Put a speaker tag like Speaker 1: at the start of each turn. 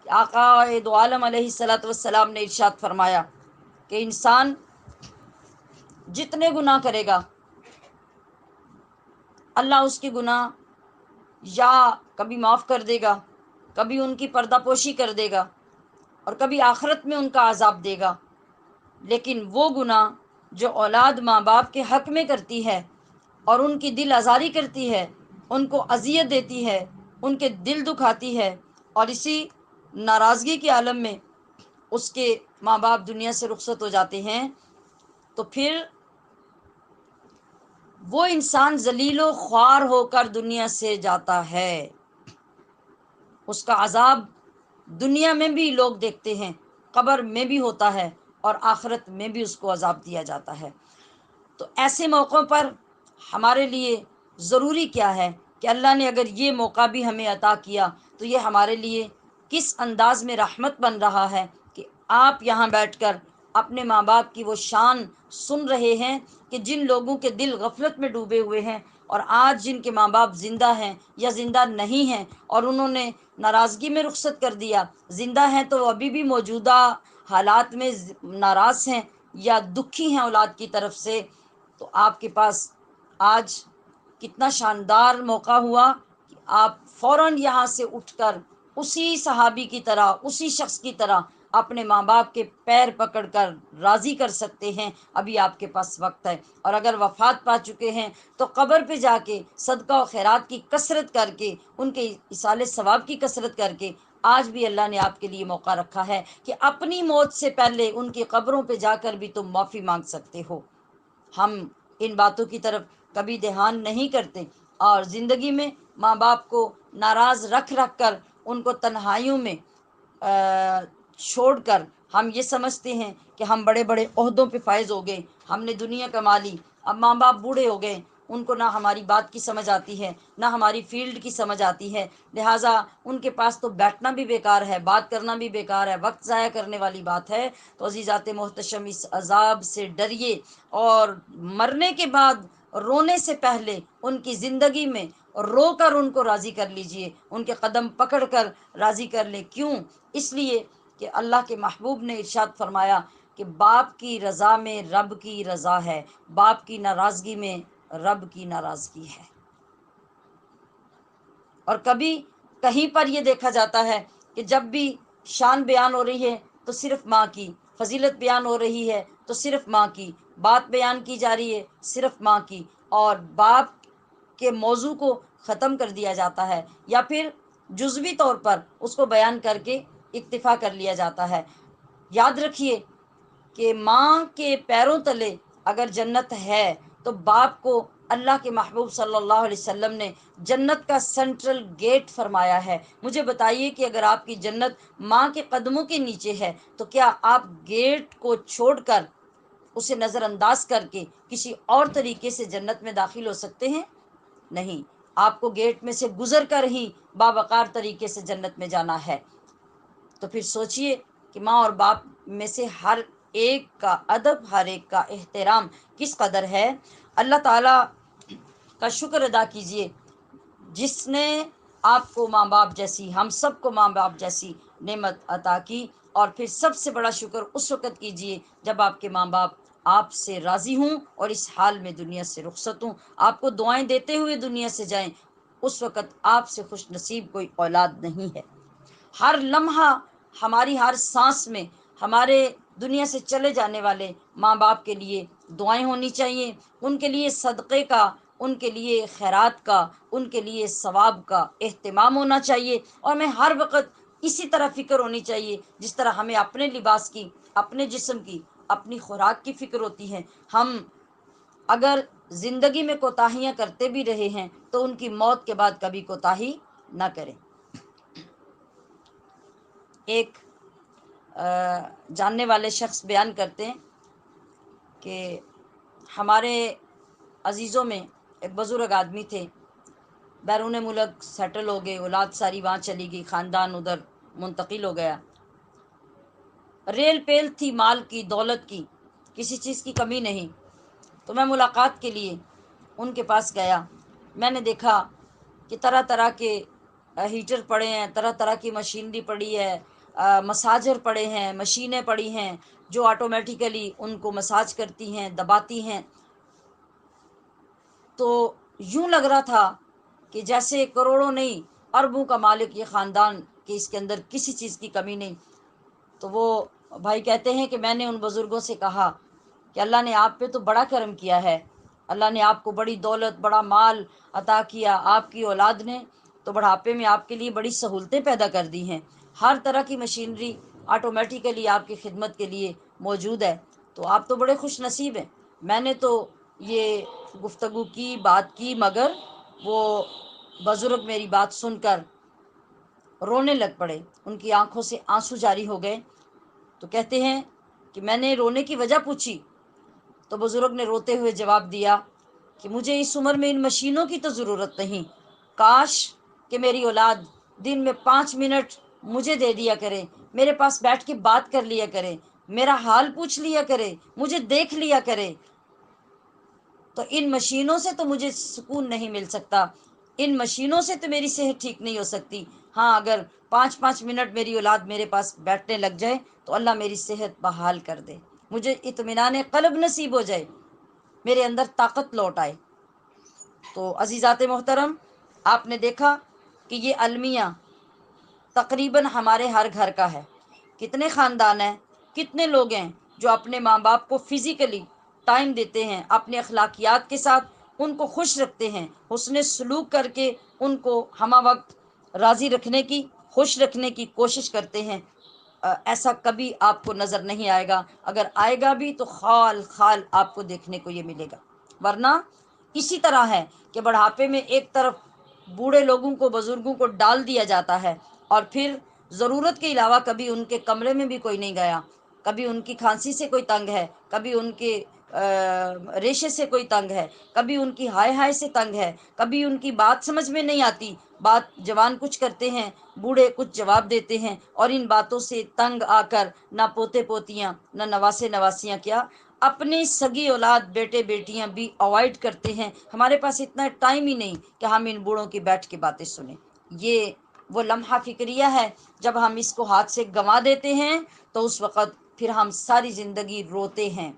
Speaker 1: آقا دو عالم علیہ الصلوۃ والسلام نے ارشاد فرمایا کہ انسان جتنے گناہ کرے گا اللہ اس کے گناہ یا کبھی معاف کر دے گا، کبھی ان کی پردہ پوشی کر دے گا، اور کبھی آخرت میں ان کا عذاب دے گا۔ لیکن وہ گناہ جو اولاد ماں باپ کے حق میں کرتی ہے اور ان کی دل آزاری کرتی ہے، ان کو اذیت دیتی ہے، ان کے دل دکھاتی ہے، اور اسی ناراضگی کے عالم میں اس کے ماں باپ دنیا سے رخصت ہو جاتے ہیں، تو پھر وہ انسان ذلیل و خوار ہو کر دنیا سے جاتا ہے۔ اس کا عذاب دنیا میں بھی لوگ دیکھتے ہیں، قبر میں بھی ہوتا ہے، اور آخرت میں بھی اس کو عذاب دیا جاتا ہے۔ تو ایسے موقعوں پر ہمارے لیے ضروری کیا ہے کہ اللہ نے اگر یہ موقع بھی ہمیں عطا کیا تو یہ ہمارے لیے کس انداز میں رحمت بن رہا ہے کہ آپ یہاں بیٹھ کر اپنے ماں باپ کی وہ شان سن رہے ہیں کہ جن لوگوں کے دل غفلت میں ڈوبے ہوئے ہیں، اور آج جن کے ماں باپ زندہ ہیں یا زندہ نہیں ہیں اور انہوں نے ناراضگی میں رخصت کر دیا، زندہ ہیں تو وہ ابھی بھی موجودہ حالات میں ناراض ہیں یا دکھی ہیں اولاد کی طرف سے، تو آپ کے پاس آج کتنا شاندار موقع ہوا کہ آپ فوراً یہاں سے اٹھ کر اسی صحابی کی طرح، اسی شخص کی طرح اپنے ماں باپ کے پیر پکڑ کر راضی کر سکتے ہیں۔ ابھی آپ کے پاس وقت ہے، اور اگر وفات پا چکے ہیں تو قبر پہ جا کے صدقہ و خیرات کی کثرت کر کے، ان کے ایصال ثواب کی کثرت کر کے، آج بھی اللہ نے آپ کے لیے موقع رکھا ہے کہ اپنی موت سے پہلے ان کی قبروں پہ جا کر بھی تم معافی مانگ سکتے ہو۔ ہم ان باتوں کی طرف کبھی دھیان نہیں کرتے، اور زندگی میں ماں باپ کو ناراض رکھ رکھ کر ان کو تنہائیوں میں چھوڑ کر ہم یہ سمجھتے ہیں کہ ہم بڑے بڑے عہدوں پہ فائز ہو گئے، ہم نے دنیا کما لی، اب ماں باپ بوڑھے ہو گئے، ان کو نہ ہماری بات کی سمجھ آتی ہے، نہ ہماری فیلڈ کی سمجھ آتی ہے، لہٰذا ان کے پاس تو بیٹھنا بھی بیکار ہے، بات کرنا بھی بیکار ہے، وقت ضائع کرنے والی بات ہے۔ تو عزیزات محتشم، اس عذاب سے ڈریے، اور مرنے کے بعد رونے سے پہلے ان کی زندگی میں رو کر ان کو راضی کر لیجئے، ان کے قدم پکڑ کر راضی کر لیں۔ کیوں؟ اس لیے کہ اللہ کے محبوب نے ارشاد فرمایا کہ باپ کی رضا میں رب کی رضا ہے، باپ کی ناراضگی میں رب کی ناراضگی ہے۔ اور کبھی کہیں پر یہ دیکھا جاتا ہے کہ جب بھی شان بیان ہو رہی ہے تو صرف ماں کی، فضیلت بیان ہو رہی ہے تو صرف ماں کی بات بیان کی جا رہی ہے، صرف ماں کی، اور باپ کے موضوع کو ختم کر دیا جاتا ہے، یا پھر جزوی طور پر اس کو بیان کر کے اکتفا کر لیا جاتا ہے۔ یاد رکھیے کہ ماں کے پیروں تلے اگر جنت ہے تو باپ کو اللہ کے محبوب صلی اللہ علیہ وسلم نے جنت کا سینٹرل گیٹ فرمایا ہے۔ مجھے بتائیے کہ اگر آپ کی جنت ماں کے قدموں کے نیچے ہے تو کیا آپ گیٹ کو چھوڑ کر، اسے نظر انداز کر کے کسی اور طریقے سے جنت میں داخل ہو سکتے ہیں؟ نہیں، آپ کو گیٹ میں سے گزر کر ہی باوقار طریقے سے جنت میں جانا ہے۔ تو پھر سوچئے کہ ماں اور باپ میں سے ہر ایک کا ادب، ہر ایک کا احترام کس قدر ہے۔ اللہ تعالیٰ کا شکر ادا کیجئے جس نے آپ کو ماں باپ جیسی، ہم سب کو ماں باپ جیسی نعمت عطا کی، اور پھر سب سے بڑا شکر اس وقت کیجئے جب آپ کے ماں باپ آپ سے راضی ہوں اور اس حال میں دنیا سے رخصت ہوں، آپ کو دعائیں دیتے ہوئے دنیا سے جائیں، اس وقت آپ سے خوش نصیب کوئی اولاد نہیں ہے۔ ہر لمحہ، ہماری ہر سانس میں ہمارے دنیا سے چلے جانے والے ماں باپ کے لیے دعائیں ہونی چاہیے، ان کے لیے صدقے کا، ان کے لیے خیرات کا، ان کے لیے ثواب کا اہتمام ہونا چاہیے، اور ہمیں ہر وقت اسی طرح فکر ہونی چاہیے جس طرح ہمیں اپنے لباس کی، اپنے جسم کی، اپنی خوراک کی فکر ہوتی ہے۔ ہم اگر زندگی میں کوتاہیاں کرتے بھی رہے ہیں تو ان کی موت کے بعد کبھی کوتاہی نہ کریں۔ ایک جاننے والے شخص بیان کرتے ہیں کہ ہمارے عزیزوں میں ایک بزرگ آدمی تھے، بیرون ملک سیٹل ہو گئے، اولاد ساری وہاں چلی گئی، خاندان ادھر منتقل ہو گیا، ریل پیل تھی مال کی، دولت کی، کسی چیز کی کمی نہیں۔ تو میں ملاقات کے لیے ان کے پاس گیا، میں نے دیکھا کہ طرح طرح کے ہیٹر پڑے ہیں، طرح طرح کی مشینری پڑی ہے، مساجر پڑے ہیں، مشینیں پڑی ہیں جو آٹومیٹیکلی ان کو مساج کرتی ہیں، دباتی ہیں. تو یوں لگ رہا تھا کہ جیسے کروڑوں نہیں اربوں کا مالک یہ خاندان، کہ اس کے اندر کسی چیز کی کمی نہیں. تو وہ بھائی کہتے ہیں کہ میں نے ان بزرگوں سے کہا کہ اللہ نے آپ پہ تو بڑا کرم کیا ہے، اللہ نے آپ کو بڑی دولت، بڑا مال عطا کیا، آپ کی اولاد نے تو بڑھاپے میں آپ کے لیے بڑی سہولتیں پیدا کر دی ہیں، ہر طرح کی مشینری آٹومیٹیکلی آپ کی خدمت کے لیے موجود ہے، تو آپ تو بڑے خوش نصیب ہیں. میں نے تو یہ گفتگو کی، بات کی، مگر وہ بزرگ میری بات سن کر رونے لگ پڑے، ان کی آنکھوں سے آنسو جاری ہو گئے. تو کہتے ہیں کہ میں نے رونے کی وجہ پوچھی تو بزرگ نے روتے ہوئے جواب دیا کہ مجھے اس عمر میں ان مشینوں کی تو ضرورت نہیں، کاش کہ میری اولاد دن میں 5 منٹ مجھے دے دیا کرے، میرے پاس بیٹھ کے بات کر لیا کرے، میرا حال پوچھ لیا کرے، مجھے دیکھ لیا کرے. تو ان مشینوں سے تو مجھے سکون نہیں مل سکتا، ان مشینوں سے تو میری صحت ٹھیک نہیں ہو سکتی. ہاں اگر 5 منٹ میری اولاد میرے پاس بیٹھنے لگ جائے تو اللہ میری صحت بحال کر دے، مجھے اطمینان قلب نصیب ہو جائے، میرے اندر طاقت لوٹ آئے. تو عزیزات محترم، آپ نے دیکھا کہ یہ المیہ تقریباً ہمارے ہر گھر کا ہے. کتنے خاندان ہیں، کتنے لوگ ہیں جو اپنے ماں باپ کو فزیکلی ٹائم دیتے ہیں، اپنے اخلاقیات کے ساتھ ان کو خوش رکھتے ہیں، حسن سلوک کر کے ان کو ہمہ وقت راضی رکھنے کی، خوش رکھنے کی کوشش کرتے ہیں. ایسا کبھی آپ کو نظر نہیں آئے گا، اگر آئے گا بھی تو خال خال آپ کو دیکھنے کو یہ ملے گا. ورنہ اسی طرح ہے کہ بڑھاپے میں ایک طرف بوڑھے لوگوں کو، بزرگوں کو ڈال دیا جاتا ہے، اور پھر ضرورت کے علاوہ کبھی ان کے کمرے میں بھی کوئی نہیں گیا، کبھی ان کی کھانسی سے کوئی تنگ ہے، کبھی ان کے ریشے سے کوئی تنگ ہے، کبھی ان کی ہائے ہائے سے تنگ ہے، کبھی ان کی بات سمجھ میں نہیں آتی، بات جوان کچھ کرتے ہیں، بوڑھے کچھ جواب دیتے ہیں، اور ان باتوں سے تنگ آ کر نہ پوتے پوتیاں، نہ نواسے نواسیاں، کیا اپنی سگی اولاد، بیٹے بیٹیاں بھی اوائڈ کرتے ہیں. ہمارے پاس اتنا ٹائم ہی نہیں کہ ہم ان بوڑھوں کی بیٹھ کے باتیں سنیں. یہ وہ لمحہ فکریہ ہے جب ہم اس کو ہاتھ سے گنوا دیتے ہیں تو اس وقت پھر ہم ساری زندگی روتے ہیں.